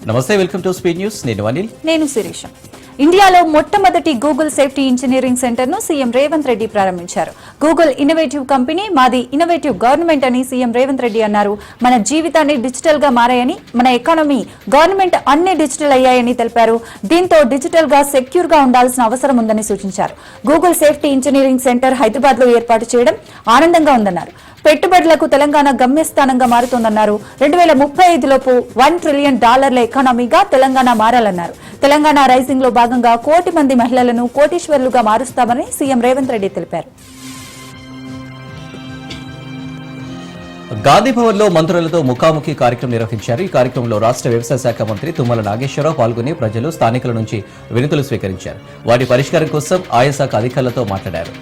నమస్తే, welcome to speed news. నేను అనిల్. నేను శిరీష. ఇండియాలో మొట్టమొదటి గూగుల్ సేఫ్టీ ఇంజనీరింగ్ సెంటర్ ను సీఎం రేవంత్ రెడ్డి ప్రారంభించారు. గూగుల్ ఇన్నోవేటివ్ కంపెనీ, మాది ఇన్నోవేటివ్ గవర్నమెంట్ అని సీఎం రేవంత్ రెడ్డి అన్నారు. మన జీవితాన్ని డిజిటల్ గా మారాయని, మన ఎకానమీ, గవర్నమెంట్ అన్ని డిజిటల్ అయ్యాయని తెలిపారు. దీంతో డిజిటల్ గా సెక్యూర్ గా ఉండాల్సిన అవసరం ఉందని సూచించారు. Google safety engineering centre Hyderabad లో ఏర్పాటు చేయడం ఆనందంగా ఉందన్నారు. పెట్టుబడులకు తెలంగాణ గమ్యస్థానంగా మారుతోందన్నారు. 2035లోపు $1 ట్రిలియన్ ఎకానమీగా తెలంగాణ మారాలన్నారు. తెలంగాణ రైజింగ్ లో భాగంగా 1 కోటి మంది మహిళలను కోటీశ్వరులుగా మారుస్తామని సీఎం రేవంత్ రెడ్డి తెలిపారు. గాంధీ భవన్ లో మంత్రులతో ముఖాముఖి కార్యక్రమం నిర్వహించారు. ఈ కార్యక్రమంలో రాష్ట్ర వ్యవసాయ శాఖ మంత్రి తుమ్మల నాగేశ్వరరావు పాల్గొని ప్రజలు, స్థానికుల నుంచి వినతులు స్వీకరించారు. వాటి పరిష్కారం కోసం ఆయా శాఖ అధికారులతో మాట్లాడారు.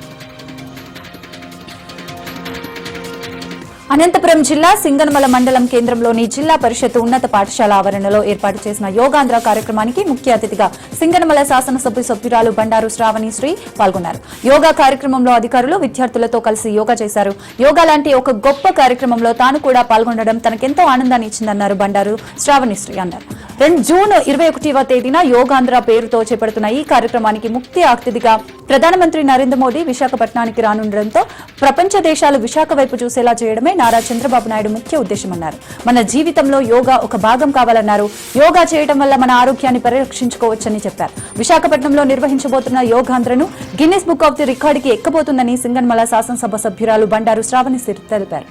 అనంతపురం జిల్లా సింగనమల మండలం కేంద్రంలోని జిల్లా పరిషత్ ఉన్నత పాఠశాల ఆవరణలో ఏర్పాటు చేసిన యోగాంధ్ర కార్యక్రమానికి ముఖ్య అతిథిగా సింగనమల శాసనసభ్య సభ్యురాలు బండారు శ్రావణిశ్రీ పాల్గొన్నారు. యోగా కార్యక్రమంలో అధికారులు విద్యార్థులతో కలిసి యోగా చేశారు. యోగా లాంటి ఒక గొప్ప కార్యక్రమంలో తాను కూడా పాల్గొనడం తనకెంతో ఆనందాన్ని ఇచ్చిందన్నారు బండారు శ్రావణిశ్రీ అన్నారు. జూన్ 21వ తేదీన యోగాంధ్ర పేరుతో చేపడుతున్న ఈ కార్యక్రమానికి ముఖ్య అతిథిగా ప్రధానమంత్రి నరేంద్ర మోదీ విశాఖపట్నానికి రానుండడంతో ప్రపంచ దేశాలు విశాఖ వైపు చూసేలా చేయడమే నారా చంద్రబాబు నాయుడు ముఖ్య ఉద్దేశమన్నారు. మన జీవితంలో యోగా ఒక భాగం కావాలన్నారు. యోగా చేయడం వల్ల మన ఆరోగ్యాన్ని పరిరక్షించుకోవచ్చని చెప్పారు. విశాఖపట్నంలో నిర్వహించబోతున్న యోగాంధ్రను గిన్నిస్ బుక్ ఆఫ్ ది రికార్డుకి ఎక్కబోతుందని సింగనమల శాసనసభ సభ్యురాలు బండారు శ్రావణిశ్రీ తెలిపారు.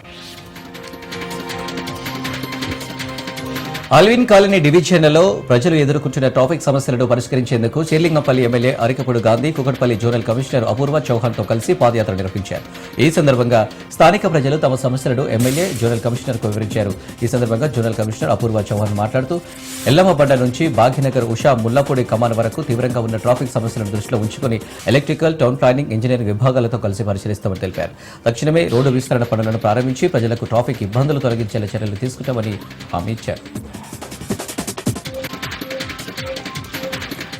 అల్విన్ కాలనీ డివిజన్లలో ప్రజలు ఎదుర్కొంటున్న ట్రాఫిక్ సమస్యలను పరిష్కరించేందుకు Serilingampally MLA Arikapudi Gandhi Kukatpally zonal commissioner Apoorva Chauhan తో కలిసి పాదయాత్ర నిర్వహించారు. ఈ సందర్భంగా స్థానిక ప్రజలు తమ సమస్యలను ఎమ్మెల్యే, జోనల్ కమిషనర్ కు వివరించారు. ఈ సందర్భంగా జోనల్ కమిషనర్ అపూర్వ చౌహాన్ మాట్లాడుతూ ఎల్లమ్మబండ నుంచి భాగ్యనగర్, ఉషా, ముల్లాపూడి కమాన్ వరకు తీవ్రంగా ఉన్న ట్రాఫిక్ సమస్యలను దృష్టిలో ఉంచుకుని ఎలక్ట్రికల్, టౌన్ ప్లానింగ్, ఇంజనీరింగ్ విభాగాలతో కలిసి పరిశీలిస్తామని తెలిపారు. తక్షణమే రోడ్డు విస్తరణ పనులను ప్రారంభించి ప్రజలకు ట్రాఫిక్ ఇబ్బందులు తొలగించేలా చర్యలు తీసుకుంటామని హామీ ఇచ్చారు.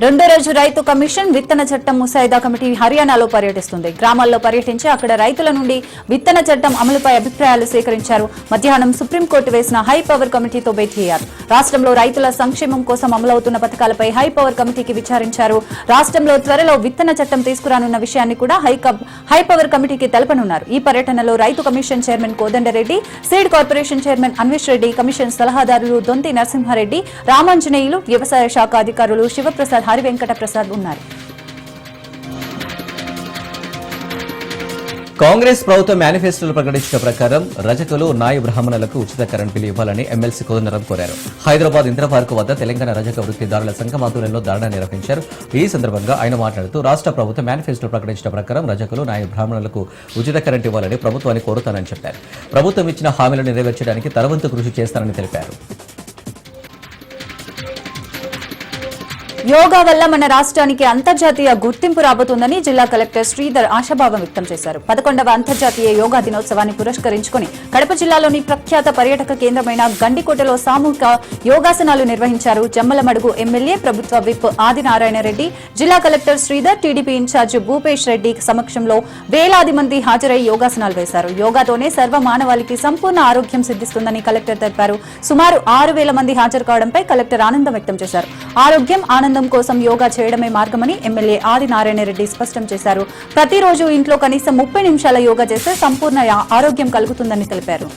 రెండో రోజు రైతు కమిషన్ విత్తన చట్టం ముసాయిదా కమిటీ హర్యానాలో పర్యటిస్తుంది. గ్రామాల్లో పర్యటించి అక్కడ రైతుల నుండి విత్తన చట్టం అమలుపై అభిప్రాయాలు సేకరించారు. మధ్యాహ్నం సుప్రీంకోర్టు వేసిన హై పవర్ కమిటీతో భేటీ అయ్యారు. రాష్ట్రంలో రైతుల సంక్షేమం కోసం అమలవుతున్న పథకాలపై హై పవర్ కమిటీకి విచారించారు. రాష్ట్రంలో త్వరలో విత్తన చట్టం తీసుకురానున్న విషయాన్ని కూడా హై పవర్ కమిటీకి తెలపనున్నారు. ఈ పర్యటనలో రైతు commission chairman Kodanda Reddy, seed corporation chairman Anvesh Reddy, commission సలహాదారులు దొంతి నరసింహారెడ్డి, రామాంజనేయులు, వ్యవసాయ శాఖ అధికారులు శివప్రసాద్, హరివెంకట ప్రసాద్ ఉన్నారు. కాంగ్రెస్ ప్రభుత్వం మేనిఫెస్టోలో ప్రకటించిన ప్రకారం రజకులు, నాయ బ్రాహ్మణులకు ఉచిత కరెంట్ బిల్లు ఇవ్వాలని ఎమ్మెల్సీ కోదండరాం కోరారు. హైదరాబాద్ ఇంద్ర పార్కు వద్ద తెలంగాణ రజక వృత్తిదారుల సంఘం ఆధ్వర్యంలో ధర్నా నిర్వహించారు. ఈ సందర్భంగా ఆయన మాట్లాడుతూ రాష్ట్ర ప్రభుత్వం మేనిఫెస్టోలో ప్రకటించిన ప్రకారం రజకులు, నాయ బ్రాహ్మణులకు ఉచిత కరెంట్ ఇవ్వాలని ప్రభుత్వాన్ని కోరుతానని చెప్పారు. ప్రభుత్వం ఇచ్చిన హామీలను నెరవేర్చడానికి తరవంతు కృషి చేస్తానని తెలిపారు. యోగా వల్ల మన రాష్ట్రానికి అంతర్జాతీయ గుర్తింపు రాబోతుందని జిల్లా కలెక్టర్ శ్రీధర్ ఆశాభావం వ్యక్తం చేశారు. 11వ అంతర్జాతీయ యోగా దినోత్సవాన్ని పురస్కరించుకుని కడప జిల్లాలోని ప్రఖ్యాత పర్యాటక కేంద్రమైన గండికోటలో సామూహిక యోగాసనాలు నిర్వహించారు. జమ్మలమడుగు ఎమ్మెల్యే, ప్రభుత్వ విప్ ఆదినారాయణ రెడ్డి, జిల్లా collector Sridhar, TDP incharge Bhupesh Reddy సమక్షంలో వేలాది మంది హాజరై యోగాసనాలు వేశారు. యోగాతోనే సర్వ మానవాళికి సంపూర్ణ ఆరోగ్యం సిద్ధిస్తుందని కలెక్టర్ తెలిపారు. సుమారు 6,000 మంది హాజరు కావడంపై కలెక్టర్ ఆనందం వ్యక్తం చేశారు. ఆరోగ్యం, ఆనందం కోసం యోగా చేయడమే మార్గమని ఎమ్మెల్యే ఆదినారాయణ రెడ్డి స్పష్టం చేశారు. ప్రతిరోజు ఇంట్లో కనీసం 30 నిమిషాల యోగా చేస్తే సంపూర్ణ ఆరోగ్యం కలుగుతుందని తెలిపారు.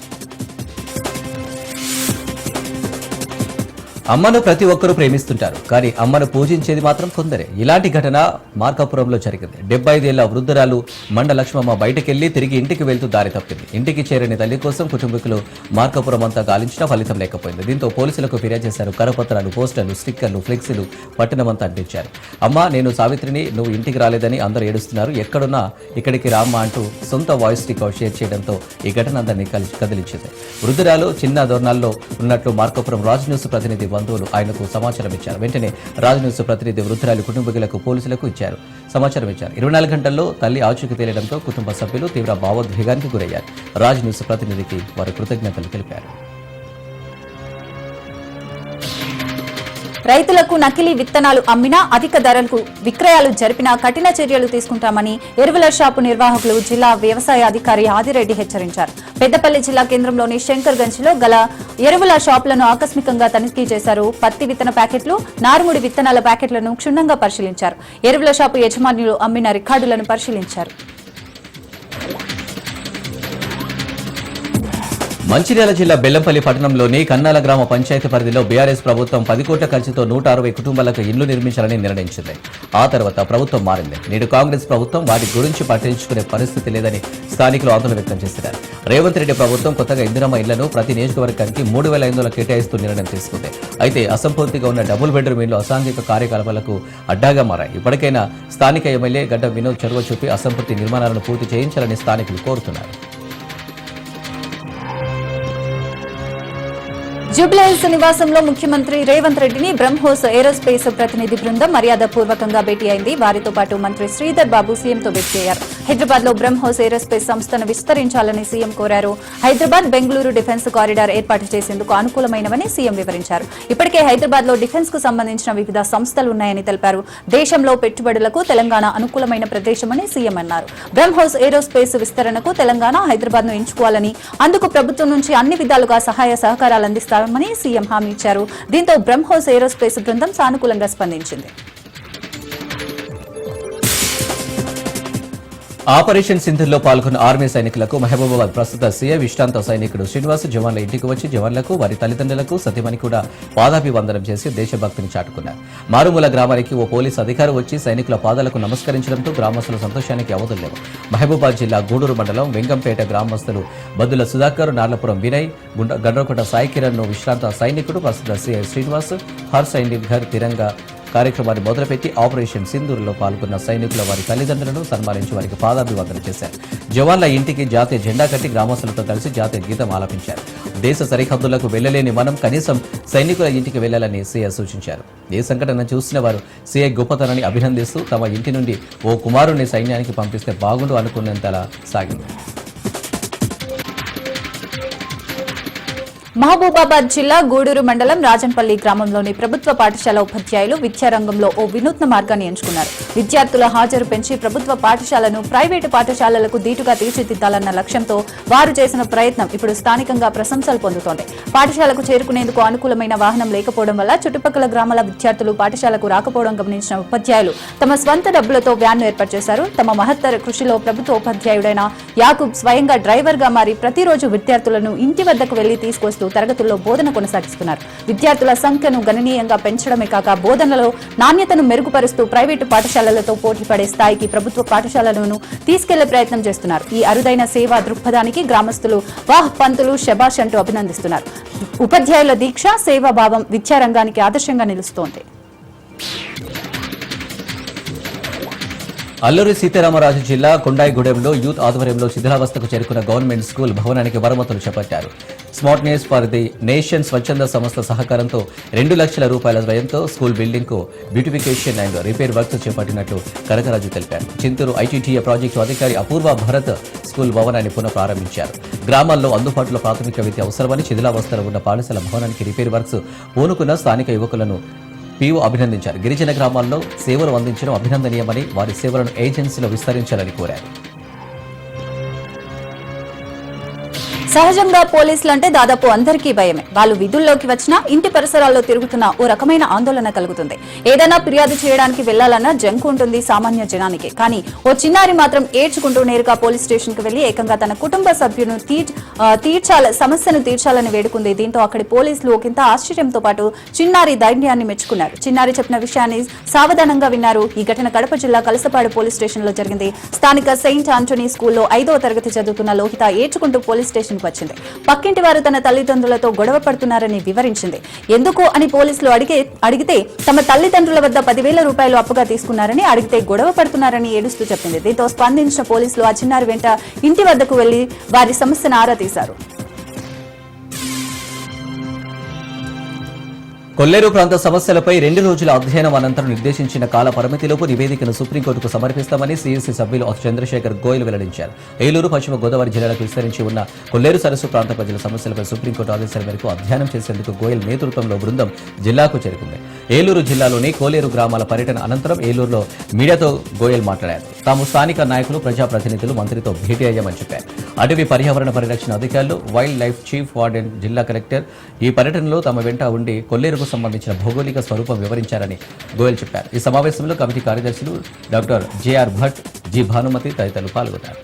అమ్మను ప్రతి ఒక్కరూ ప్రేమిస్తుంటారు, కానీ అమ్మను పూజించేది మాత్రం కొందరే. ఇలాంటి ఘటన మార్కాపురంలో జరిగింది. 75 ఏళ్ల వృద్ధురాలు మండ లక్ష్మమ్మ బయటకెళ్లి తిరిగి ఇంటికి వెళ్తూ దారి తప్పింది. ఇంటికి చేరని తల్లి కోసం కుటుంబీకులు మార్కాపురం అంతా గాలించినా ఫలితం లేకపోయింది. దీంతో పోలీసులకు ఫిర్యాదు చేశారు. కరపత్రాలు, పోస్టర్లు, స్టిక్కర్లు, ఫ్లెక్సీలు పట్టణమంతా అంటించారు. అమ్మ, నేను సావిత్రిని, నువ్వు ఇంటికి రాలేదని అందరూ ఏడుస్తున్నారు, ఎక్కడున్నా ఇక్కడికి రామ్మా అంటూ సొంత వాయిస్ రికార్డ్ షేర్ చేయడంతో ఈ ఘటన అందరినీ కదిలించింది. వృద్ధురాలు చిన్న దోర్నాల్లో ఉన్నట్లు మార్కాపురం రాజ్ న్యూస్ ప్రతినిధి బంధువులు ఆయనకు సమాచారం ఇచ్చారు. వెంటనే రాజ్ న్యూస్ ప్రతినిధి వృద్ధురాలి కుటుంబీకులకు, పోలీసులకు సమాచారం ఇచ్చారు. 24 గంటల్లో తల్లి ఆచూకీ తేలడంతో కుటుంబ సభ్యులు తీవ్ర భావోద్వేగానికి గురయ్యారు. రాజ్ న్యూస్ ప్రతినిధికి వారు కృతజ్ఞతలు తెలిపారు. రైతులకు నకిలీ విత్తనాలు అమ్మినా అధిక ధరలకు విక్రయాలు జరిపినా కఠిన చర్యలు తీసుకుంటామని ఎరువుల షాపు నిర్వాహకులు జిల్లా వ్యవసాయ అధికారి ఆదిరెడ్డి హెచ్చరించారు. పెద్దపల్లి జిల్లా కేంద్రంలోని శంకర్గంజ్లో గల ఎరువుల షాపులను ఆకస్మికంగా తనిఖీ చేశారు. పత్తి విత్తన ప్యాకెట్లు, నారుముడి విత్తనాల ప్యాకెట్లను క్షుణ్ణంగా పరిశీలించారు. ఎరువుల షాపు యజమానులు అమ్మిన రికార్డులను పరిశీలించారు. మంచిర్యాల జిల్లా బెల్లంపల్లి పట్టణంలోని కన్నాల గ్రామ పంచాయతీ పరిధిలో బీఆర్ఎస్ ప్రభుత్వం 10 కోట్ల ఖర్చుతో 160 కుటుంబాలకు ఇళ్లు నిర్మించాలని నిర్ణయించింది. ఆ తర్వాత ప్రభుత్వం మారింది. నేడు కాంగ్రెస్ ప్రభుత్వం వాటి గురించి పట్టించుకునే పరిస్థితి లేదని స్థానికులు ఆందోళన వ్యక్తం చేశారు. రేవంత్ రెడ్డి ప్రభుత్వం కొత్తగా ఇందిరమ్మ ఇళ్లను ప్రతి నియోజకవర్గానికి 3,500 కేటాయిస్తూ నిర్ణయం తీసుకుంది. అయితే అసంపూర్తిగా ఉన్న డబుల్ బెడ్రూమ్ ఇళ్లు అసాంఘిక కార్యకలాపాలకు అడ్డాగా మారాయి. ఇప్పటికైనా స్థానిక ఎమ్మెల్యే గడ్డ వినోద్ చొరవ చూపి అసంపూర్తి నిర్మాణాలను పూర్తి చేయించాలని స్థానికులు కోరుతున్నారు. జూబ్లీహిల్స్ నివాసంలో ముఖ్యమంత్రి రేవంత్ రెడ్డిని బ్రహ్మోస్ ఏరోస్పేస్ ప్రతినిధి బృందం మర్యాదపూర్వకంగా భేటీ అయింది. వారితో పాటు మంత్రి శ్రీధర్ బాబు సీఎంతో భేటీ అయ్యారు. హైదరాబాద్ లో బ్రహ్మోస్ ఏరోస్పేస్ సంస్థను విస్తరించాలని సీఎం కోరారు. హైదరాబాద్ బెంగళూరు డిఫెన్స్ కారిడార్ ఏర్పాటు చేసేందుకు అనుకూలమైనవని సీఎం వివరించారు. ఇప్పటికే హైదరాబాద్ లో డిఫెన్స్ కు సంబంధించిన వివిధ సంస్థలు ఉన్నాయని తెలిపారు. దేశంలో పెట్టుబడులకు తెలంగాణ అనుకూలమైన ప్రదేశమని సీఎం అన్నారు. బ్రహ్మోస్ ఏరోస్పేస్ విస్తరణకు తెలంగాణ హైదరాబాద్ ను ఎంచుకోవాలని, అందుకు ప్రభుత్వం నుంచి అన్ని విధాలుగా సహాయ సహకారాలు అందిస్తారు మని సీఎం హామీ ఇచ్చారు. దీంతో బ్రహ్మోస్ ఏరోస్పేస్ బృందం సానుకూలంగా స్పందించింది. ఆపరేషన్ సింధూర్లో పాల్గొన్న ఆర్మీ సైనికులకు మహబూబాబాద్ ప్రస్తుత సీఐ విశ్రాంత సైనికుడు శ్రీనివాస్ జవాన్ల ఇంటికి వచ్చి జవాన్లకు, వారి తల్లిదండ్రులకు, సతీమణి కూడా పాదాభివందనం చేసి దేశభక్తిని చాటుకున్నారు. మారుమూల గ్రామానికి ఓ పోలీసు అధికారి వచ్చి సైనికుల పాదాలకు నమస్కరించడంతో గ్రామస్తుల సంతోషానికి అవధుల్లేవు. మహబూబాద్ జిల్లా గూడూరు మండలం వెంగంపేట గ్రామస్తులు బద్దుల సుధాకర్, నార్లపురం వినయ్, గండ్రకోట సాయి కిరణ్ ను విశ్రాంత సైనికుడు ప్రస్తుత సీఐ శ్రీనివాస్ హర్ సైనిక్ ఘర్ తిరంగా కార్యక్రమాన్ని మొదలుపెట్టి ఆపరేషన్ సింధూర్లో పాల్గొన్న సైనికుల వారి తల్లిదండ్రులను సన్మానించి వారికి పాదాభివందన చేశారు. జవాన్ల ఇంటికి జాతీయ జెండా కట్టి గ్రామస్తులతో కలిసి జాతీయ గీతం ఆలపించారు. దేశ సరిహద్దులకు వెళ్లలేని మనం కనీసం సైనికుల ఇంటికి వెళ్లాలని సీఐ సూచించారు. ఏ సంఘటన చూసిన వారు సీఐ గొప్పతనాన్ని అభినందిస్తూ తమ ఇంటి నుండి ఓ కుమారుణ్ణి సైన్యానికి పంపిస్తే బాగుండు అనుకున్నంతలా సాగింది. మహబూబాబాద్ జిల్లా గూడూరు మండలం రాజన్పల్లి గ్రామంలోని ప్రభుత్వ పాఠశాల ఉపాధ్యాయులు విద్యారంగంలో ఓ వినూత్న మార్గాన్ని ఎంచుకున్నారు. విద్యార్థుల హాజరు పెంచి ప్రభుత్వ పాఠశాలను ప్రైవేటు పాఠశాలలకు దీటుగా తీర్చిదిద్దాలన్న లక్ష్యంతో వారు చేసిన ప్రయత్నం ఇప్పుడు స్థానికంగా ప్రశంసలు పొందుతోంది. పాఠశాలకు చేరుకునేందుకు అనుకూలమైన వాహనం లేకపోవడం వల్ల చుట్టుపక్కల గ్రామాల విద్యార్థులు పాఠశాలకు రాకపోవడం గమనించిన ఉపాధ్యాయులు తమ స్వంత డబ్బులతో వ్యాన్ను ఏర్పాటు చేశారు. తమ మహత్తర కృషిలో ప్రభుత్వ ఉపాధ్యాయుడైన యాకూబ్ స్వయంగా డ్రైవర్ గా మారి ప్రతిరోజు విద్యార్థులను ఇంటి వద్దకు వెళ్లి తీసుకొస్తూ తరగతుల్లో బోధన కొనసాగిస్తున్నారు. విద్యార్థుల సంఖ్యను గణనీయంగా పెంచడమే కాక బోధనలో నాణ్యతను మెరుగుపరుస్తూ ప్రైవేటు పాఠశాలలతో పోటీ పడే స్థాయికి ప్రభుత్వ పాఠశాలలను తీసుకెళ్లే ప్రయత్నం చేస్తున్నారు. ఈ అరుదైన సేవా దృక్పథానికి గ్రామస్తులు వాహ్ పంతులు శబాష్ అంటూ అభినందిస్తున్నారు. ఉపాధ్యాయుల దీక్ష, సేవాభావం విద్యారంగానికి ఆదర్శంగా నిలుస్తోంది. అల్లూరి సీతారామరాజు జిల్లా కొండాయిగూడెంలో యూత్ ఆధ్వర్యంలో శిథిలావస్థకు చేరుకున్న గవర్నమెంట్ స్కూల్ భవనానికి మరమ్మతులు చేపట్టారు. స్మార్ట్నెస్ ఫర్ ది నేషన్ స్వచ్ఛంద సంస్థ సహకారంతో 2 లక్షల రూపాయల వ్యయంతో స్కూల్ బిల్డింగ్ కు బ్యూటిఫికేషన్ అండ్ రిపేర్ వర్క్స్ చేపట్టినట్లు కనకరాజు తెలిపారు. చింతూరు ఐటీటీఏ ప్రాజెక్టు అధికారి అపూర్వ భరత్ స్కూల్ భవనాన్ని పునః ప్రారంభించారు. గ్రామాల్లో అందుబాటులో ప్రాథమిక విద్య అవసరమని శిథిలావస్థలో ఉన్న పాఠశాల భవనానికి రిపేర్ వర్క్స్ పూనుకున్న స్థానిక యువకులను పీఓ అభినందించారు. గిరిజన గ్రామాల్లో సేవలు అందించడం అభినందనీయమని, వారి సేవలను ఏజెన్సీలో విస్తరించాలని కోరారు. సహజంగా పోలీసులంటే దాదాపు అందరికీ భయమే. వాళ్ళు విధుల్లోకి వచ్చినా ఇంటి పరిసరాల్లో తిరుగుతున్న ఓ రకమైన ఆందోళన కలుగుతుంది. ఏదైనా ఫిర్యాదు చేయడానికి వెళ్లాలన్నా జంకు ఉంటుంది సామాన్య జనానికి. కానీ ఓ చిన్నారి మాత్రం ఏడ్చుకుంటూ నేరుగా పోలీస్ స్టేషన్ కు వెళ్లి ఏకంగా తన కుటుంబ సభ్యును సమస్యను తీర్చాలని వేడుకుంది. దీంతో అక్కడి పోలీసులు ఒకంత ఆశ్చర్యంతో పాటు చిన్నారి ధైర్యాన్ని మెచ్చుకున్నారు. చిన్నారి చెప్పిన విషయాన్ని సావధానంగా విన్నారు. ఈ ఘటన కడప జిల్లా కలసపాడు పోలీస్ స్టేషన్ లో జరిగింది. స్థానిక సెయింట్ ఆంటోనీ స్కూల్లో 5వ తరగతి చదువుతున్న లోహిత ఏడ్చుకుంటూ పోలీస్ స్టేషన్ వచ్చింది. పక్కింటి వారు తన తల్లిదండ్రులతో గొడవ పడుతున్నారని వివరించింది. ఎందుకు అని పోలీసులు అడిగితే తమ తల్లిదండ్రుల వద్ద 10,000 రూపాయలు అప్పుగా తీసుకున్నారని, అడిగితే గొడవ పడుతున్నారని ఏడుస్తూ చెప్పింది. దీంతో స్పందించిన పోలీసులు ఆ చిన్నారి వెంట ఇంటి వద్దకు వెళ్లి వారి సమస్యను ఆరా తీశారు. కొల్లేరు ప్రాంత సమస్యలపై 2 రోజుల అధ్యయనం అనంతరం నిర్దేశించిన కాల పరిమితిలోపు నివేదికను సుప్రీంకోర్టుకు సమర్పిస్తామని సీఎస్సీ సభ్యులు చంద్రశేఖర్ గోయల్ వెల్లడించారు. ఏలూరు, పశ్చిమ గోదావరి జిల్లాలకు విస్తరించి ఉన్న కొల్లేరు సరస్సు ప్రాంత ప్రజల సమస్యలపై సుప్రీంకోర్టు ఆదేశాల మేరకు అధ్యయనం చేసేందుకు గోయల్ నేతృత్వంలో బృందం జిల్లాకు చేరుకుంది. ఏలూరు జిల్లాలోని కోలేరు గ్రామాల పర్యటన అనంతరం ఏలూరులో మీడియాతో గోయల్ మాట్లాడారు. తాము స్థానిక నాయకులు, ప్రజాప్రతినిధులు, మంత్రితో భేటీ అయ్యామని చెప్పారు. అటవీ పర్యావరణ పరిరక్షణ అధికారులు, వైల్డ్ లైఫ్ చీఫ్ వార్డెన్, జిల్లా కలెక్టర్ ఈ పర్యటనలో తమ వెంట ఉండి కొల్లేరుకు సంబంధించిన భౌగోళిక స్వరూపం వివరించారని గోయల్ చెప్పారు. ఈ సమావేశంలో కమిటీ కార్యదర్శులు doctor JR Bhat, G Bhanumathi తదితరులు పాల్గొన్నారు.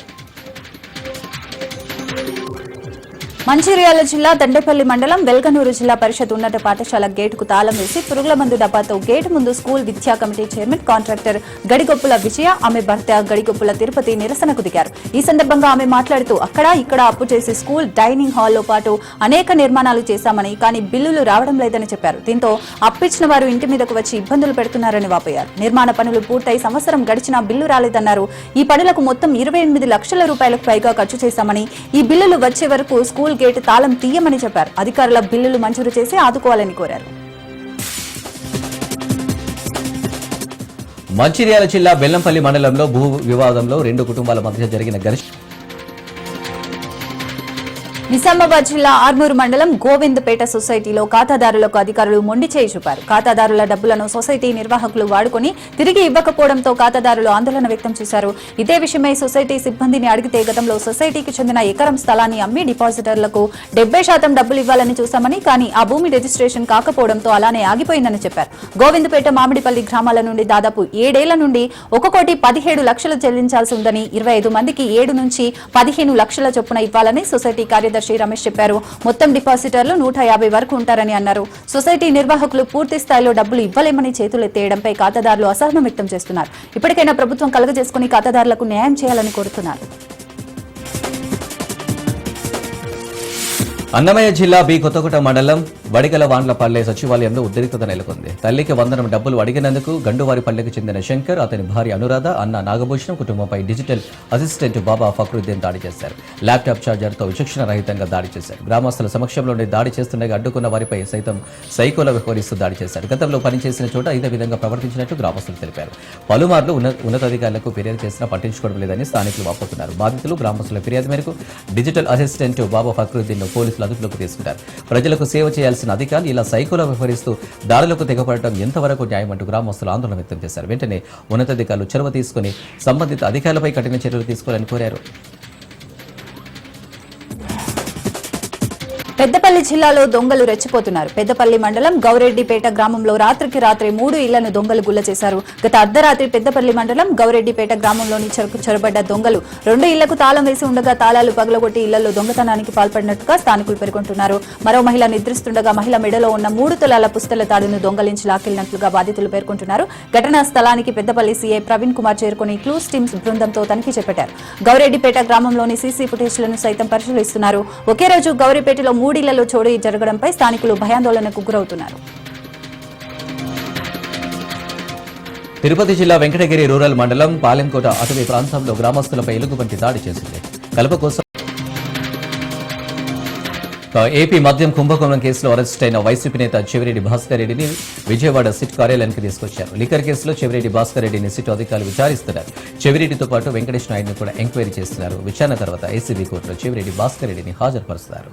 మంచిర్యాల జిల్లా దండేపల్లి మండలం వెల్గనూరు జిల్లా పరిషత్ ఉన్నత పాఠశాల గేటుకు తాళం వేసి పురుగుల మందు డబ్బాతో గేటు ముందు స్కూల్ విద్యా కమిటీ చైర్మన్ కాంట్రాక్టర్ గడిగొప్పుల విజయ, ఆమె భర్త గడిగొప్పుల తిరుపతి నిరసనకు దిగారు. ఈ సందర్భంగా ఆమె మాట్లాడుతూ అక్కడ ఇక్కడ అప్పు చేసి స్కూల్ డైనింగ్ హాల్లో పాటు అనేక నిర్మాణాలు చేశామని, కానీ బిల్లులు రావడం లేదని చెప్పారు. దీంతో అప్పిచ్చిన వారు ఇంటి మీదకు వచ్చి ఇబ్బందులు పెడుతున్నారని వాపోయారు. నిర్మాణ పనులు పూర్తయి సంవత్సరం గడిచినా బిల్లు రాలేదన్నారు. ఈ పనులకు మొత్తం 28 లక్షల రూపాయలకు పైగా ఖర్చు చేశామని, ఈ బిల్లులు వచ్చే వరకు స్కూల్ గేటు తాళం తీయమని చెప్పారు. అధికారుల బిల్లులు మంజూరు చేసి ఆదుకోవాలని కోరారు. మంచిర్యాల జిల్లా బెల్లంపల్లి మండలంలో భూ వివాదంలో 2 కుటుంబాల మధ్య జరిగిన ఘర్షణ నిజామాబాద్ జిల్లా ఆర్మూరు మండలం గోవిందపేట సొసైటీలో ఖాతాదారులకు అధికారులు మొండి చేయి చూపారు. ఖాతాదారుల డబ్బులను సొసైటీ నిర్వాహకులు వాడుకొని తిరిగి ఇవ్వకపోవడంతో ఖాతాదారులు ఆందోళన వ్యక్తం చేశారు. ఇదే విషయమై సొసైటీ సిబ్బందిని అడిగితే గతంలో సొసైటీకి చెందిన ఎకరం స్థలాన్ని అమ్మి డిపాజిటర్లకు 70% డబ్బులు ఇవ్వాలని చూశామని, కానీ ఆ భూమి రిజిస్ట్రేషన్ కాకపోవడంతో అలానే ఆగిపోయిందని చెప్పారు. గోవిందపేట, మామిడిపల్లి గ్రామాల నుండి దాదాపు 7 ఏళ్ల నుండి 1,17 లక్షలు చెల్లించాల్సి ఉందని, 25 మందికి 7 నుంచి 15 లక్షల చొప్పున ఇవ్వాలని సొసైటీ కార్యదర్శి రమేష్ చెప్పారు. మొత్తం డిపాజిటర్లు 150 వరకు ఉంటారని అన్నారు. సొసైటీ నిర్వాహకులు పూర్తి స్థాయిలో డబ్బులు ఇవ్వలేమని చేతులెత్తేయడంపై ఖాతాదారులు అసహనం వ్యక్తం చేస్తున్నారు. ఇప్పటికైనా ప్రభుత్వం కలుగజేసుకుని ఖాతాదారులకు న్యాయం చేయాలని కోరుతున్నారు. అన్నమయ్య జిల్లా బి కొత్తకోట మండలం వడిగల వాండ్లపల్లె సచివాలయంలో ఉద్రిక్తత నెలకొంది. తల్లికి వందనం డబ్బులు అడిగినందుకు గండువారిపల్లెకు చెందిన శంకర్, అతని భార్య అనురాధ, అన్న నాగభూషణం కుటుంబంపై డిజిటల్ అసిస్టెంట్ బాబా ఫక్రుద్దీన్ దాడి చేశారు. ల్యాప్టాప్ ఛార్జర్తో విచక్షణ రహితంగా దాడి చేశారు. గ్రామస్తుల సమక్షంలోనే దాడి చేస్తుండగా అడ్డుకున్న వారిపై సైతం సైకోలా వ్యవహరిస్తూ దాడి చేశారు. గతంలో పనిచేసిన చోట ఇదే విధంగా ప్రవర్తించినట్టు గ్రామస్తులు తెలిపారు. పలుమార్లు ఉన్నతాధికారులకు ఫిర్యాదు చేసినా పట్టించుకోవడం లేదని స్థానికులు వాపోతున్నారు. బాధితులు గ్రామస్తుల ఫిర్యాదు మేరకు డిజిటల్ అసిస్టెంట్ బాబా ఫక్రుద్దీన్ పోలీసులు అదుపులోకి తీసుకుంటారు. ప్రజలకు సేవ చేయాల్సిన అధికారులు ఇలా సైకోలా వ్యవహరిస్తూ దాడులకు తెగపడటం ఎంతవరకు న్యాయం అంటూ గ్రామస్తులు ఆందోళన వ్యక్తం చేశారు. వెంటనే ఉన్నతాధికారులు చొరవ తీసుకుని సంబంధిత అధికారులపై కఠిన చర్యలు తీసుకోవాలని కోరారు. పెద్దపల్లి జిల్లాలో దొంగలు రెచ్చిపోతున్నారు. పెద్దపల్లి మండలం గౌరెడ్డిపేట గ్రామంలో రాత్రికి రాత్రి 3 ఇళ్లను దొంగలు గుల్ల చేశారు. గత అర్ధరాత్రి పెద్దపల్లి మండలం గౌరెడ్డిపేట గ్రామంలోని చొరబడ్డ దొంగలు 2 ఇళ్లకు తాళం వేసి ఉండగా తాళాలు పగలగొట్టి ఇళ్లలో దొంగతనానికి పాల్పడినట్టుగా స్థానికులు పేర్కొంటున్నారు. మరో మహిళ నిద్రిస్తుండగా మహిళ మెడలో ఉన్న 3 తులాల పుస్తల తాడును దొంగలించి లాక్కెళ్లినట్లుగా బాధితులు పేర్కొంటున్నారు. ఘటనా స్థలానికి పెద్దపల్లి సీఐ ప్రవీణ్ కుమార్ చేరుకుని క్లూస్ టీమ్స్ బృందంతో తనిఖీ చేపట్టారు. గౌరెడ్డిపేట గ్రామంలోని సీసీ ఫుటేజ్లను సైతం పరిశీలిస్తున్నారు. ఒకే రోజు గౌరీపేటలో 3 ఇళ్లలో చోరీ జరగడంపై స్థానికులు భయాందోళనకు గురవుతున్నారు. తిరుపతి జిల్లా వెంకటగిరి రూరల్ మండలం పాలెంకోట అటవీ ప్రాంతంలో గ్రామస్తులపై ఎలుగుబంటి దాడి చేసింది. కలప కోసం ఏపీ మద్యం కుంభకోణం కేసులో అరెస్ట్ అయిన వైసీపీ నేత చెవిరెడ్డి భాస్కర్ రెడ్డిని విజయవాడ సిట్ కార్యాలయానికి తీసుకొచ్చారు. లిక్కర్ కేసులో చెవిరెడ్డి భాస్కర్ రెడ్డిని సిట్ అధికారులు విచారిస్తున్నారు. చెవిరెడ్డితో పాటు వెంకటేష్ నాయుడుని కూడా ఎంక్వైరీ చేస్తున్నారు. విచారణ తర్వాత ఏసీబీ కోర్టులో చెవిరెడ్డి భాస్కర్ రెడ్డిని హాజరుపరుస్తారు.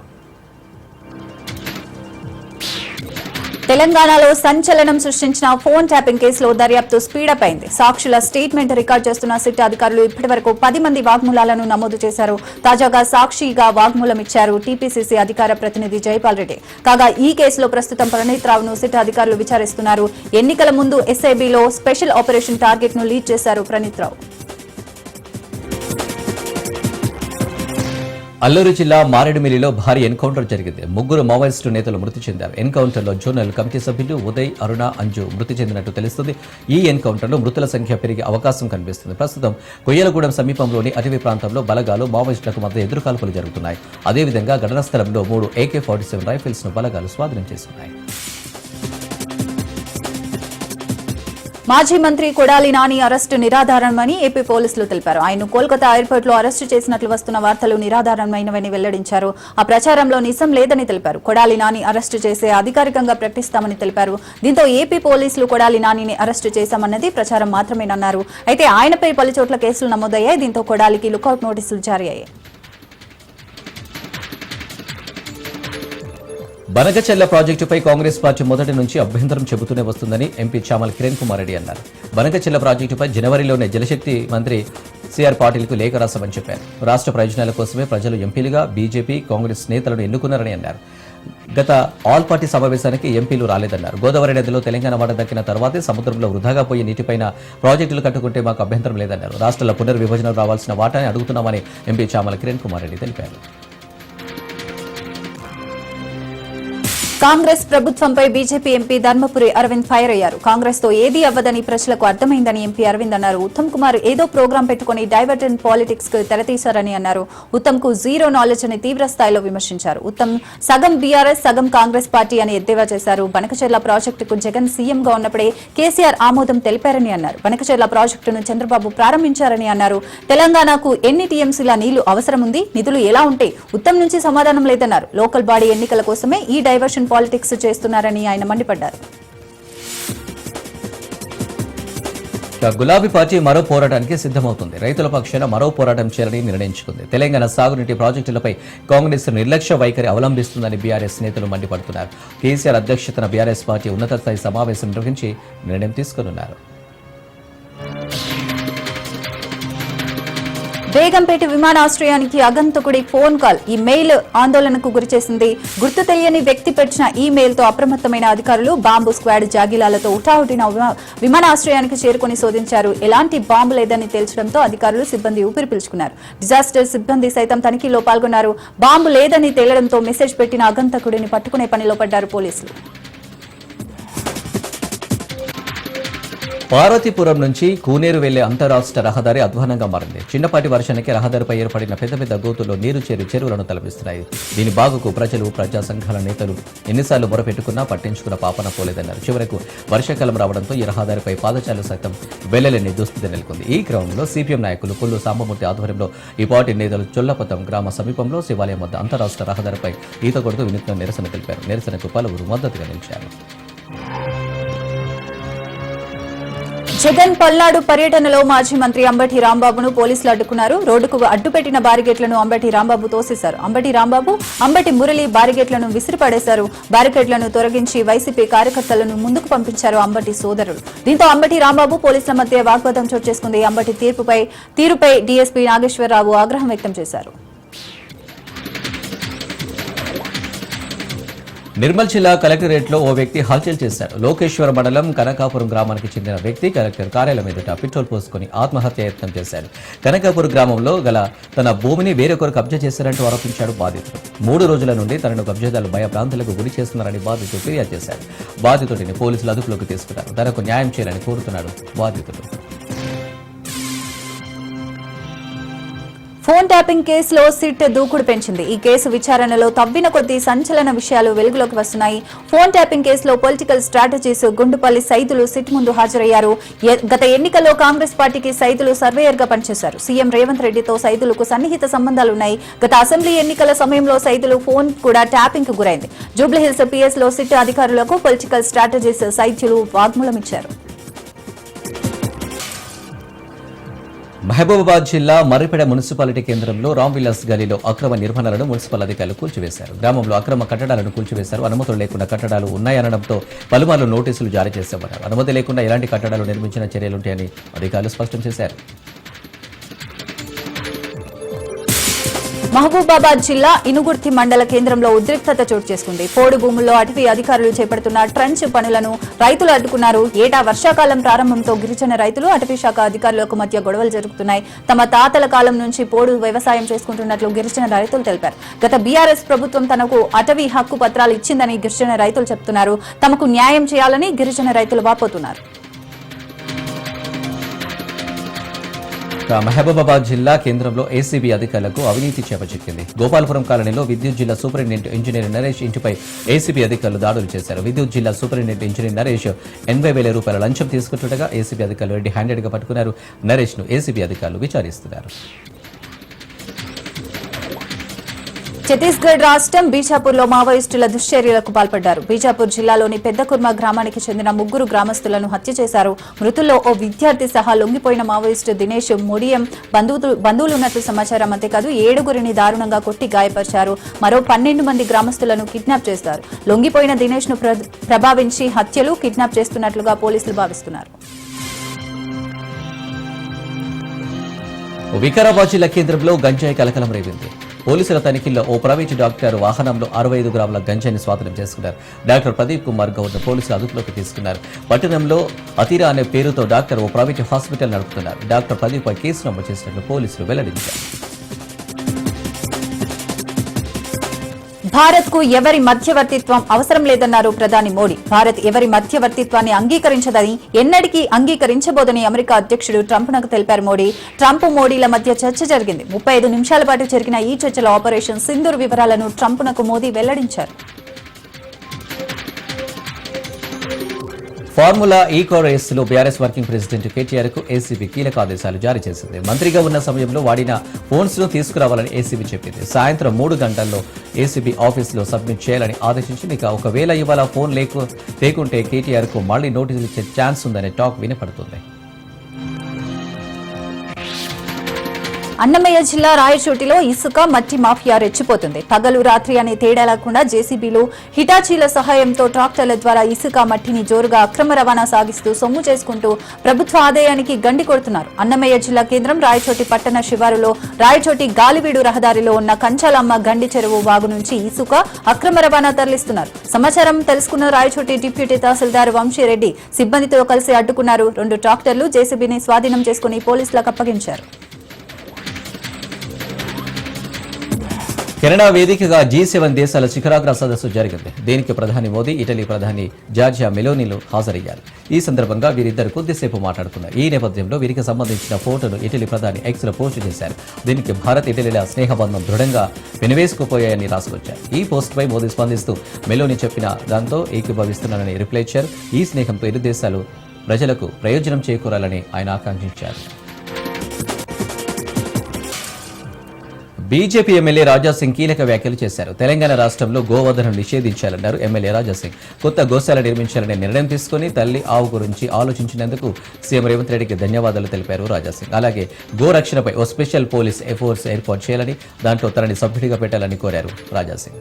తెలంగాణలో సంచలనం సృష్టించిన ఫోన్ ట్యాపింగ్ కేసులో దర్యాప్తు స్పీడప్ అయింది. సాక్షుల స్టేట్మెంట్ రికార్డు చేస్తున్న సిట్ అధికారులు ఇప్పటివరకు 10 మంది వాగ్మూలాలను నమోదు చేశారు. తాజాగా సాక్షిగా వాగ్మూలం ఇచ్చారు టీపీసీసీ అధికార ప్రతినిధి జైపాల్ రెడ్డి. కాగా ఈ కేసులో ప్రస్తుతం ప్రణీత్ రావును సిట్ అధికారులు విచారిస్తున్నారు. ఎన్నికల ముందు ఎస్ఐబీలో స్పెషల్ ఆపరేషన్ టార్గెట్ ను లీడ్ చేశారు ప్రణీత్ రావు. అల్లూరు జిల్లా మారేడుమిల్లిలో భారీ ఎన్కౌంటర్ జరిగింది. 3 మావోయిస్టు నేతలు మృతి చెందారు. ఎన్కౌంటర్లో జోనల్ కమిటీ సభ్యులు ఉదయ్, అరుణ, అంజు మృతి చెందినట్టు తెలుస్తుంది. ఈ ఎన్కౌంటర్లో మృతుల సంఖ్య పెరిగే అవకాశం కనిపిస్తుంది. ప్రస్తుతం కొయ్యలగూడెం సమీపంలోని అటవీ ప్రాంతంలో బలగాలు మావోయిస్టులకు మధ్య ఎదురుకాల్పులు జరుగుతున్నాయి. అదేవిధంగా ఘటనా స్థలంలో 3 AK-47 రైఫిల్స్ ను బలగాలు స్వాధీనం చేసుకున్నాయి. మాజీ మంత్రి కొడాలి నాని అరెస్టు నిరాధారమని ఏపీ పోలీసులు తెలిపారు. ఆయన్ను కోల్కతా ఎయిర్పోర్ట్ లో అరెస్టు చేసినట్లు వస్తున్న వార్తలు నిరాధారమైనవని వెల్లడించారు. ఆ ప్రచారంలో నిజం లేదని తెలిపారు. కొడాలి నాని అరెస్టు చేసే అధికారికంగా ప్రకటిస్తామని తెలిపారు. దీంతో ఏపీ పోలీసులు కొడాలి నానిని అరెస్టు చేశామన్నది ప్రచారం మాత్రమేనన్నారు. అయితే ఆయనపై పలుచోట్ల కేసులు నమోదయ్యాయి. దీంతో కొడాలికి లుకౌట్ నోటీసులు జారీ అయ్యాయి. బనకచెర్ల ప్రాజెక్టుపై కాంగ్రెస్ పార్టీ మొదటి నుంచి అభ్యంతరం చెబుతూనే వస్తుందని ఎంపీ చామల కిరణ్ కుమార్ రెడ్డి అన్నారు. బనకచెర్ల ప్రాజెక్టుపై జనవరిలోనే జలశక్తి మంత్రి సిఆర్ పాటిల్కు లేఖ రాశామని చెప్పారు. రాష్ట్ర ప్రయోజనాల కోసమే ప్రజలు ఎంపీలుగా బీజేపీ, కాంగ్రెస్ నేతలను ఎన్నుకున్నారని అన్నారు. గత ఆల్ పార్టీ సమావేశానికి ఎంపీలు రాలేదన్నారు. గోదావరి నదిలో తెలంగాణ వాట దక్కిన తర్వాతే సముద్రంలో వృధాగా పోయే నీటిపైన ప్రాజెక్టులు కట్టుకుంటే మాకు అభ్యంతరం లేదన్నారు. రాష్ట్రాల పునర్విభజన రావాల్సిన వాటాని అడుగుతున్నామని ఎంపీ చామల కిరణ్ కుమార్ రెడ్డి తెలిపారు. కాంగ్రెస్ ప్రభుత్వంపై BJP MP Dharmapuri Arvind fire అయ్యారు. కాంగ్రెస్ తో ఏదీ అవ్వదని ప్రజలకు అర్థమైందని ఎంపీ అరవింద్ అన్నారు. ఉత్తమ్ కుమార్ ఏదో ప్రోగ్రాం పెట్టుకుని డైవర్టెడ్ పాలిటిక్స్ కు తెరతీశారని అన్నారు. ఉత్తమ్ కు జీరో నాలెడ్జ్ అని తీవ్ర స్థాయిలో విమర్శించారు. ఉత్తమ్ సగం బీఆర్ఎస్ సగం కాంగ్రెస్ పార్టీ అని ఎద్దేవా చేశారు. బనకచెర్ల ప్రాజెక్టుకు జగన్ సీఎంగా ఉన్నప్పుడే కేసీఆర్ ఆమోదం తెలిపారని అన్నారు. బనకచెర్ల ప్రాజెక్టును చంద్రబాబు ప్రారంభించారని అన్నారు. తెలంగాణకు ఎన్ని టీఎంసీల నీళ్లు అవసరం ఉంది, నిధులు ఎలా ఉంటే ఉత్తమ్ నుంచి సమాధానం లేదన్నారు. లోకల్ బాడీ ఎన్నికల కోసమే ఈ డైవర్షన్ పాలిటిక్స్ చేస్తున్నారని ఆయన మండిపడ్డారు. గులాబీ పార్టీ మరో పోరాటానికి సిద్దమవుతుంది. రైతుల పక్షాన మరో పోరాటం చేయాలని నిర్ణయించుకుంది. తెలంగాణ సాగునీటి ప్రాజెక్టులపై కాంగ్రెస్ నిర్లక్ష్య వైఖరి అవలంబిస్తుందని బీఆర్ఎస్ నేతలు మండిపడుతున్నారు. కేసీఆర్ అధ్యక్షతన బీఆర్ఎస్ పార్టీ ఉన్నత స్థాయి సమావేశం నిర్వహించి నిర్ణయం తీసుకోనున్నారు. బేగంపేట విమానాశ్రయానికి ఆగంతకుడి ఫోన్ కాల్ ఈ మెయిల్ ఆందోళనకు గురిచేసింది. గుర్తు తెలియని వ్యక్తి పెట్టిన ఈ మెయిల్ తో అప్రమత్తమైన అధికారులు బాంబు స్క్వాడ్ జాగిలాలతో ఉటావుటిన విమానాశ్రయానికి చేరుకుని శోధించారు. ఎలాంటి బాంబు లేదని తేల్చడంతో అధికారులు సిబ్బంది ఊపిరి పీల్చుకున్నారు. డిజాస్టర్ సిబ్బంది సైతం తనిఖీలో పాల్గొన్నారు. బాంబు లేదని తేలడంతో మెసేజ్ పెట్టిన ఆగంతకుడిని పట్టుకునే పనిలో పడ్డారు పోలీసులు. పార్వతీపురం నుంచి కూనేరు వెళ్లే అంతరాష్ట్ర రహదారి అధ్వానంగా మారింది. చిన్నపాటి వర్షానికి రహదారిపై ఏర్పడిన పెద్ద పెద్ద గోతుల్లో నీరు చేరి చెరువులను తలపిస్తున్నాయి. దీని బాగుకు ప్రజలు, ప్రజా సంఘాల నేతలు ఎన్నిసార్లు మొరపెట్టుకున్నా పట్టించుకున్న పాపన పోలేదన్నారు. చివరకు వర్షాకాలం రావడంతో ఈ రహదారిపై పాదచారులు సైతం వెళ్లలేని దుస్థితి నెలకొంది. ఈ క్రమంలో సిపిఎం నాయకులు పుల్లు సాంబమూర్తి ఆధ్వర్యంలో ఈ పార్టీ నేతలు చొల్లపతం గ్రామ సమీపంలో శివాలయం వద్ద అంతరాష్ట్ర రహదారిపై ఈత కొడుతూ వినూత్న నిరసన తెలిపారు. నిరసనకు పలువురు మద్దతుగా నిలిచారు. జగన్ పల్నాడు పర్యటనలో మాజీ మంత్రి అంబటి రాంబాబును పోలీసులు అడ్డుకున్నారు. రోడ్డుకు అడ్డుపెట్టిన బారిగేట్లను అంబటి రాంబాబు తోసేశారు. అంబటి రాంబాబు, అంబటి మురళి బారిగేట్లను విసిరిపడేశారు. బారికేడ్లను తొలగించి వైసీపీ కార్యకర్తలను ముందుకు పంపించారు అంబటి సోదరులు. దీంతో అంబటి రాంబాబు పోలీసుల మధ్య వాగ్వాదం చోటు చేసుకుంది. అంబటి తీరుపై డీఎస్పీ నాగేశ్వరరావు ఆగ్రహం వ్యక్తం చేశారు. నిర్మల్ జిల్లా కలెక్టరేట్లో ఓ వ్యక్తి హల్చల్ చేశారు. లోకేశ్వర మండలం కనకాపురం గ్రామానికి చెందిన వ్యక్తి కలెక్టర్ కార్యాలయం ఎదుట పెట్రోల్ పోసుకుని ఆత్మహత్య యత్నం చేశారు. కనకాపురం గ్రామంలో గల తన భూమిని వేరొకరు కబ్జా చేశారంటూ ఆరోపించాడు బాధితుడు. 3 రోజుల నుండి తనను కబ్జాదారులు భయభ్రాంతులకు గురి చేస్తున్నారని బాధితుడు ఫిర్యాదు చేశారు. బాధితుడిని పోలీసులు అదుపులోకి తీసుకున్నారు. తనకు న్యాయం చేయాలని కోరుతున్నాడు బాధితుడు. ఫోన్ ట్యాపింగ్ కేసులో సిట్ దూకుడు పెంచింది. ఈ కేసు విచారణలో తవ్విన కొద్దీ సంచలన విషయాలు వెలుగులోకి వస్తున్నాయి. ఫోన్ ట్యాపింగ్ కేసులో political strategies Gundupalli Saidulu SIT ముందు హాజరయ్యారు. గత ఎన్నికల్లో కాంగ్రెస్ పార్టీకి సైదులు సర్వేయర్ గా పనిచేశారు. సీఎం రేవంత్ రెడ్డితో సైదులకు సన్నిహిత సంబంధాలున్నాయి. గత అసెంబ్లీ ఎన్నికల సమయంలో సైదులు ఫోన్ కూడా ట్యాపింగ్ కు గురైంది. జూబ్లీహిల్స్ పిఎస్ లో సిట్ అధికారులకు పొలిటికల్ స్ట్రాటజీస్ సైదులు వాగ్మూలం ఇచ్చారు. మహబూబాబాద్ జిల్లా మర్రిపేట మున్సిపాలిటీ కేంద్రంలో రామ్విలాస్ గలీలో అక్రమ నిర్మాణాలను మున్సిపల్ అధికారులు కూల్చివేశారు. గ్రామంలో అక్రమ కట్టడాలను కూల్చివేశారు. అనుమతులు లేకుండా కట్టడాలు ఉన్నాయనడంతో పలుమార్లు నోటీసులు జారీ చేసేవారు. అనుమతి లేకుండా ఎలాంటి కట్టడాలు నిర్మించిన చర్యలుంటాయని అధికారులు స్పష్టం చేశారు. మహబూబాబాద్ జిల్లా ఇనుగుర్తి మండల కేంద్రంలో ఉద్రిక్తత చోటు చేసుకుంది. పోడు భూముల్లో అటవీ అధికారులు చేపడుతున్న ట్రంచ్ పనులను రైతులు అడ్డుకున్నారు. ఏటా వర్షాకాలం ప్రారంభంతో గిరిజన రైతులు అటవీ శాఖ అధికారులకు మధ్య గొడవలు జరుగుతున్నాయి. తమ తాతల కాలం నుంచి పోడు వ్యవసాయం చేసుకుంటున్నట్లు గిరిజన రైతులు తెలిపారు. గత బీఆర్ఎస్ ప్రభుత్వం తనకు అటవీ హక్కు పత్రాలు ఇచ్చిందని గిరిజన రైతులు చెబుతున్నారు. తమకు న్యాయం చేయాలని గిరిజన రైతులు వాపోతున్నారు. మహబూబాబాద్ జిల్లా కేంద్రంలో ఏసీబీ అధికారులకు అవినీతి చేపచిక్కింది. గోపాలపురం కాలనీలో విద్యుత్ జిల్లా సూపరింటెండెంట్ ఇంజనీర్ నరేష్ ఇంటిపై ఏసీబీ అధికారులు దాడులు చేశారు. విద్యుత్ జిల్లా సూపరింటెండెంట్ ఇంజనీర్ నరేష్ 80,000 రూపాయల లంచం తీసుకుంటుండగా ఏసీబీ అధికారులు రెడ్డి హ్యాండెడ్ గా పట్టుకున్నారు. నరేష్ ను ఏసీబీ అధికారులు విచారిస్తున్నారు. ఛత్తీస్గఢ్ రాష్ట్రం బీజాపూర్లో మావోయిస్టుల దుశ్చర్యలకు పాల్పడ్డారు. బీజాపూర్ జిల్లాలోని పెద్దకుర్మ గ్రామానికి చెందిన 3 గ్రామస్తులను హత్య చేశారు. మృతుల్లో ఓ విద్యార్థి సహా లొంగిపోయిన మావోయిస్టు దినేష్ మొడియం బంధువులున్నట్లు సమాచారం. అంతేకాదు 7గురిని దారుణంగా కొట్టి గాయపరిచారు. మరో 12 మంది గ్రామస్తులను కిడ్నాప్ చేశారు. లొంగిపోయిన దినేష్ ను ప్రభావించి హత్యలు, కిడ్నాప్ చేస్తున్నట్లుగా పోలీసులు భావిస్తున్నారు. వికారాబాద్ జిల్లా కేంద్రంలో గంజాయి కలకలం రేగింది. పోలీసుల తనిఖీల్లో ఓ ప్రైవేటు డాక్టర్ వాహనంలో 65 గ్రాముల గంజాయిని స్వాధీనం చేసుకున్నారు. డాక్టర్ ప్రదీప్ కుమార్ గౌడ్ పోలీసులు అదుపులోకి తీసుకున్నారు. పట్టణంలో అతిరా అనే పేరుతో డాక్టర్ ఓ ప్రైవేటు హాస్పిటల్ నడుపుతున్నారు. డాక్టర్ ప్రదీప్ పై కేసు నమోదు చేసినట్లు పోలీసులు వెల్లడించారు. భారత్ కు ఎవరి మధ్యవర్తిత్వం అవసరం లేదన్నారు ప్రధాని మోడీ. భారత్ ఎవరి మధ్యవర్తిత్వాన్ని అంగీకరించదని, ఎన్నటికీ అంగీకరించబోదని అమెరికా అధ్యక్షుడు ట్రంప్నకు తెలిపారు మోడీ. ట్రంప్ మోడీల మధ్య చర్చ జరిగింది. 35 నిమిషాల పాటు జరిగిన ఈ చర్చలో ఆపరేషన్ సింధూర్ వివరాలను ట్రంప్నకు మోదీ వెల్లడించారు. ఫార్ములా ఈ కార్ రేసులో బీఆర్ఎస్ వర్కింగ్ ప్రెసిడెంట్ కేటీఆర్ కు ఏసీబీ కీలక ఆదేశాలు జారీ చేసింది. మంత్రిగా ఉన్న సమయంలో వాడిన ఫోన్స్ ను తీసుకురావాలని ఏసీబీ చెప్పింది. సాయంత్రం 3 గంటల్లో ఏసీబీ ఆఫీసులో సబ్మిట్ చేయాలని ఆదేశించింది. ఇక ఒకవేళ ఇవాళ ఫోన్ లేకుంటే కేటీఆర్ కు మళ్లీ నోటీసులు ఇచ్చే ఛాన్స్ ఉందనే టాక్ వినపడుతుంది. అన్నమయ్య జిల్లా రాయచోటిలో ఇసుక, మట్టి మాఫియా రెచ్చిపోతుంది. పగలు రాత్రి అనే తేడా లేకుండా జేసీబీలు, హిటాచీల సహాయంతో ట్రాక్టర్ల ద్వారా ఇసుక, మట్టిని జోరుగా అక్రమ రవాణా సాగిస్తూ సొమ్ము చేసుకుంటూ ప్రభుత్వ ఆదాయానికి గండి కొడుతున్నారు. అన్నమయ్య జిల్లా కేంద్రం రాయచోటి పట్టణ శివారులో రాయచోటి గాలివీడు రహదారిలో ఉన్న కంచాలమ్మ గండి చెరువు వాగు నుంచి ఇసుక అక్రమ రవాణా తరలిస్తున్నారు. సమాచారం తెలుసుకున్న రాయచోటి డిప్యూటీ తహసీల్దార్ వంశీరెడ్డి సిబ్బందితో కలిసి అడ్డుకున్నారు. 2 ట్రాక్టర్లు జేసీబీని స్వాధీనం చేసుకుని పోలీసులకు అప్పగించారు. కెనడా వేదికగా G7 దేశాల శిఖరాగ్ర సదస్సు జరిగింది. దీనికి ప్రధాని మోదీ, ఇటలీ ప్రధాని జార్జియా మెలోనీలు హాజరయ్యారు. ఈ సందర్భంగా వీరిద్దరు కొద్దిసేపు మాట్లాడుకున్నారు. ఈ నేపథ్యంలో వీరికి సంబంధించిన ఫోటోను ఇటలీ ప్రధాని ఎక్స్ లో పోస్ట్ చేశారు. దీనికి భారత్, ఇటలీల స్నేహబంధం దృఢంగా వెనువేసుకుపోయాయని రాసుకొచ్చారు. ఈ పోస్ట్ పై మోదీ స్పందిస్తూ మెలోనీ చెప్పిన దాంతో ఏకీభవిస్తున్నానని రిప్లై ఇచ్చారు. ఈ స్నేహంతో ఇరు దేశాలు ప్రజలకు ప్రయోజనం చేకూరాలని ఆయన ఆకాంక్షించారు. బీజేపీ ఎమ్మెల్యే రాజాసింగ్ కీలక వ్యాఖ్యలు చేశారు. తెలంగాణ రాష్ట్రంలో గోవధను నిషేధించాలన్నారు ఎమ్మెల్యే రాజాసింగ్. కొత్త గోశాల నిర్మించాలనే నిర్ణయం తీసుకుని తల్లి ఆవు గురించి ఆలోచించినందుకు సీఎం రేవంత్ రెడ్డికి ధన్యవాదాలు తెలిపారు రాజాసింగ్. అలాగే గోరక్షణపై ఓ స్పెషల్ పోలీస్ ఎఫోర్స్ ఏర్పాటు చేయాలని, దాంట్లో తనని సభ్యుడిగా పెట్టాలని కోరారు రాజాసింగ్.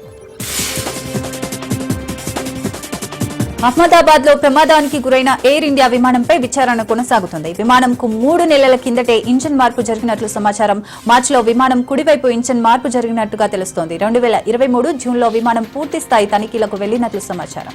అహ్మదాబాద్ లో ప్రమాదానికి గురైన ఎయిర్ ఇండియా విమానంపై విచారణ కొనసాగుతుంది. విమానంకు 3 నెలల కిందటే ఇంజన్ మార్పు జరిగినట్లు సమాచారం. మార్చిలో విమానం కుడివైపు ఇంజన్ మార్పు జరిగినట్టుగా తెలుస్తోంది. 2023 జూన్లో విమానం పూర్తి స్థాయి తనిఖీలకు వెళ్లినట్లు సమాచారం.